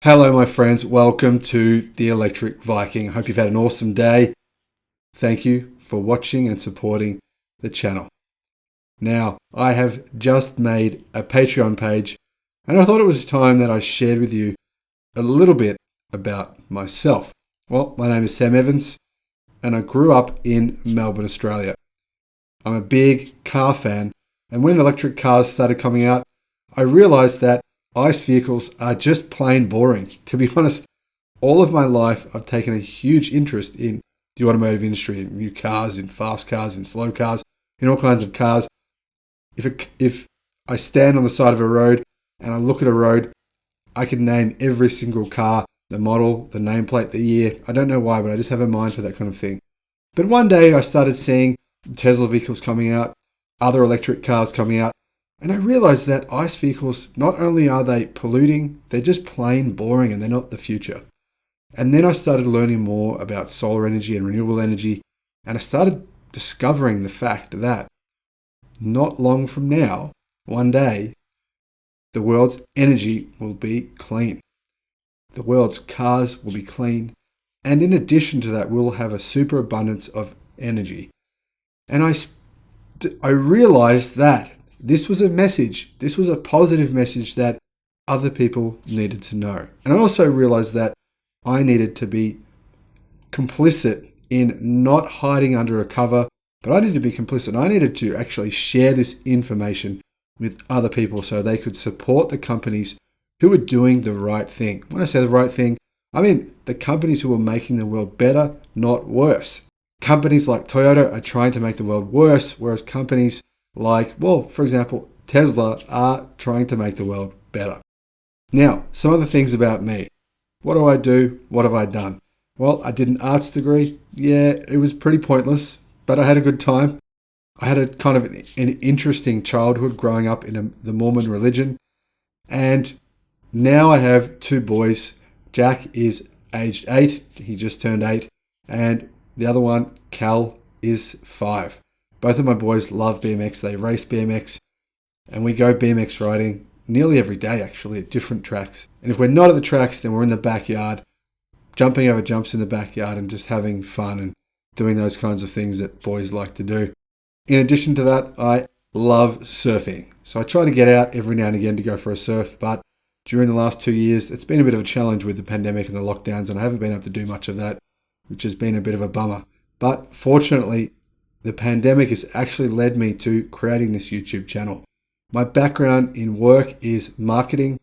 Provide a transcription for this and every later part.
Hello, my friends. Welcome to the Electric Viking. I hope you've had an awesome day. Thank you for watching and supporting the channel. Now, I have just made a Patreon page, and I thought it was time that I shared with you a little bit about myself. Well, my name is Sam Evans, and I grew up in Melbourne, Australia. I'm a big car fan, and when electric cars started coming out, I realized that ICE vehicles are just plain boring. To be honest, all of my life I've taken a huge interest in the automotive industry, in new cars, in fast cars, in slow cars, in all kinds of cars. If I stand on the side of a road and I look at a road, I can name every single car, the model, the nameplate, the year. I don't know why, but I just have a mind for that kind of thing. But one day I started seeing Tesla vehicles coming out, other electric cars coming out, and I realized that ICE vehicles, not only are they polluting, they're just plain boring and they're not the future. And then I started learning more about solar energy and renewable energy, and I started discovering the fact that not long from now, one day, the world's energy will be clean. The world's cars will be clean. And in addition to that, we'll have a superabundance of energy. And I realized that this was a message. This was a positive message that other people needed to know. And I also realized that I needed to be complicit in not hiding under a cover, but I needed to be complicit. I needed to actually share this information with other people so they could support the companies who were doing the right thing. When I say the right thing, I mean the companies who were making the world better, not worse. Companies like Toyota are trying to make the world worse, whereas companies like, well, for example, Tesla are trying to make the world better. Now, some other things about me. What do I do? What have I done? Well, I did an arts degree. Yeah, it was pretty pointless, but I had a good time. I had a kind of an interesting childhood growing up in the Mormon religion. And now I have two boys. Jack is aged 8. He just turned 8. And the other one, Cal, is 5. Both of my boys love BMX. They race BMX, and we go BMX riding nearly every day, actually, at different tracks. And if we're not at the tracks, then we're in the backyard, jumping over jumps in the backyard and just having fun and doing those kinds of things that boys like to do. In addition to that, I love surfing. So I try to get out every now and again to go for a surf, but during the last 2 years, it's been a bit of a challenge with the pandemic and the lockdowns, and I haven't been able to do much of that, which has been a bit of a bummer. But fortunately, the pandemic has actually led me to creating this YouTube channel. My background in work is marketing.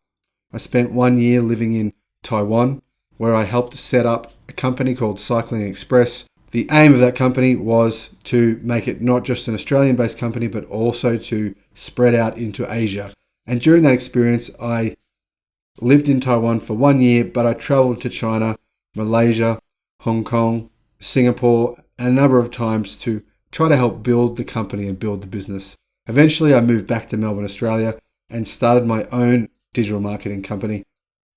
I spent 1 year living in Taiwan, where I helped set up a company called Cycling Express. The aim of that company was to make it not just an Australian-based company, but also to spread out into Asia. And during that experience, I lived in Taiwan for 1 year, but I traveled to China, Malaysia, Hong Kong, Singapore, and a number of times to try to help build the company and build the business. Eventually, I moved back to Melbourne, Australia, and started my own digital marketing company,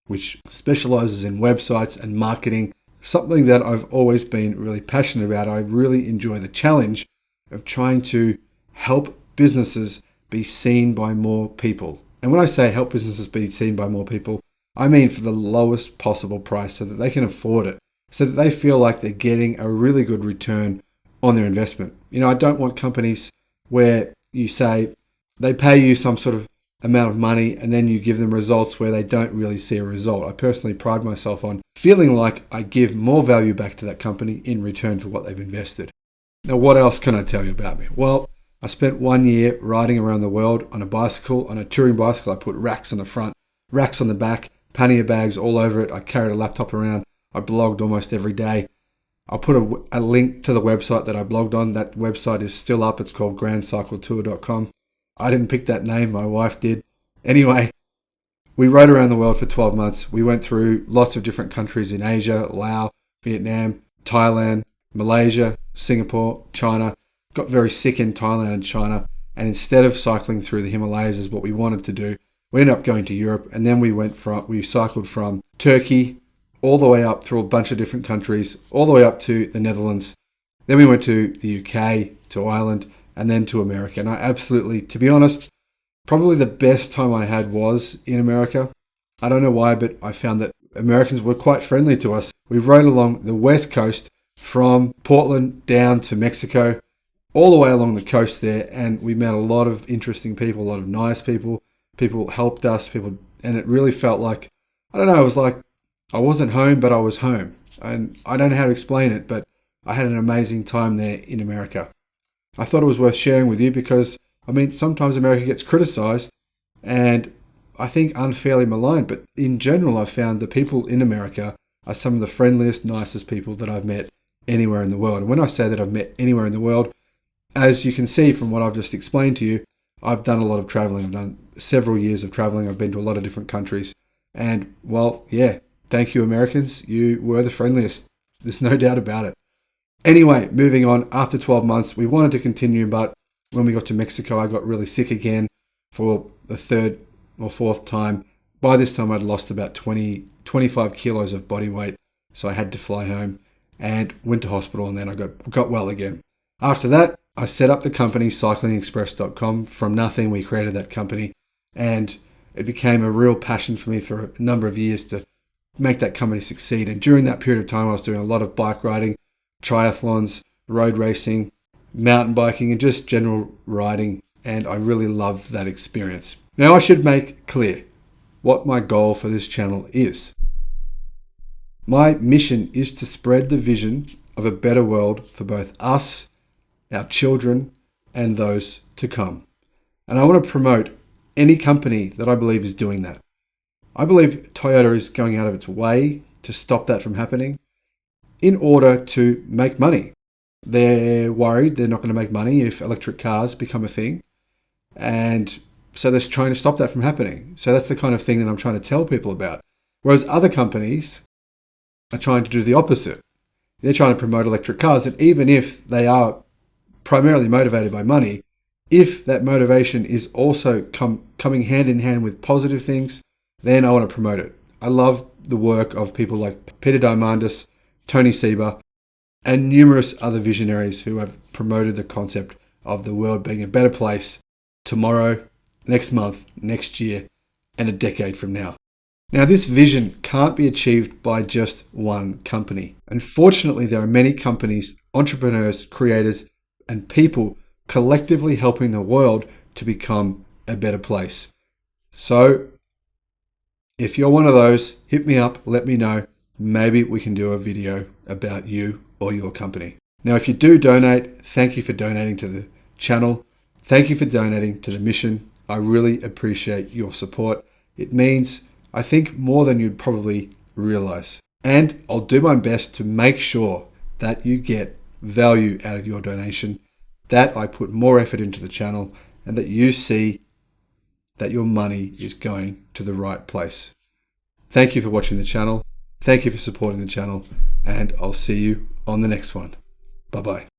which specializes in websites and marketing, something that I've always been really passionate about. I really enjoy the challenge of trying to help businesses be seen by more people. And when I say help businesses be seen by more people, I mean for the lowest possible price so that they can afford it, so that they feel like they're getting a really good return on their investment. I don't want companies where you say they pay you some sort of amount of money and then you give them results where they don't really see a result. I personally pride myself on feeling like I give more value back to that company in return for what they've invested. Now, what else can I tell you about me? Well, I spent 1 year riding around the world on a bicycle, on a touring bicycle. I put racks on the front, racks on the back, pannier bags all over it. I carried a laptop around. I blogged almost every day. I'll put a link to the website that I blogged on. That website is still up. It's called grandcycletour.com. I didn't pick that name. My wife did. Anyway, we rode around the world for 12 months. We went through lots of different countries in Asia, Laos, Vietnam, Thailand, Malaysia, Singapore, China. Got very sick in Thailand and China. And instead of cycling through the Himalayas as what we wanted to do, we ended up going to Europe. And then we cycled from Turkey all the way up through a bunch of different countries, all the way up to the Netherlands. Then we went to the UK, to Ireland, and then to America. And I absolutely, to be honest, probably the best time I had was in America. I don't know why, but I found that Americans were quite friendly to us. We rode along the west coast from Portland down to Mexico, all the way along the coast there, and we met a lot of interesting people, a lot of nice people. People helped us, and it really felt like, I don't know, it was like I wasn't home, but I was home. And I don't know how to explain it, but I had an amazing time there in America. I thought it was worth sharing with you because, I mean, sometimes America gets criticized and I think unfairly maligned, but in general, I've found the people in America are some of the friendliest, nicest people that I've met anywhere in the world. And when I say that I've met anywhere in the world, as you can see from what I've just explained to you, I've done a lot of traveling. I've done several years of traveling. I've been to a lot of different countries. And, well, yeah, thank you, Americans. You were the friendliest. There's no doubt about it. Anyway, moving on, after 12 months, we wanted to continue, but when we got to Mexico, I got really sick again for the third or fourth time. By this time, I'd lost about 25 kilos of body weight, so I had to fly home and went to hospital, and then I got well again. After that, I set up the company, cyclingexpress.com. From nothing, we created that company, and it became a real passion for me for a number of years to make that company succeed. And during that period of time, I was doing a lot of bike riding, triathlons, road racing, mountain biking, and just general riding, and I really loved that experience. Now, I should make clear what my goal for this channel is. My mission is to spread the vision of a better world for both us, our children, and those to come. And I want to promote any company that I believe is doing that. I believe Toyota is going out of its way to stop that from happening in order to make money. They're worried they're not going to make money if electric cars become a thing. And so they're trying to stop that from happening. So that's the kind of thing that I'm trying to tell people about. Whereas other companies are trying to do the opposite. They're trying to promote electric cars. And even if they are primarily motivated by money, if that motivation is also coming hand in hand with positive things, then I want to promote it. I love the work of people like Peter Diamandis, Tony Seba, and numerous other visionaries who have promoted the concept of the world being a better place tomorrow, next month, next year, and a decade from now. Now, this vision can't be achieved by just one company. Unfortunately, there are many companies, entrepreneurs, creators, and people collectively helping the world to become a better place. So, if you're one of those, hit me up, let me know. Maybe we can do a video about you or your company. Now, if you do donate, thank you for donating to the channel. Thank you for donating to the mission. I really appreciate your support. It means, I think, more than you'd probably realize. And I'll do my best to make sure that you get value out of your donation, that I put more effort into the channel, and that you see that your money is going to the right place. Thank you for watching the channel. Thank you for supporting the channel, and I'll see you on the next one. Bye-bye.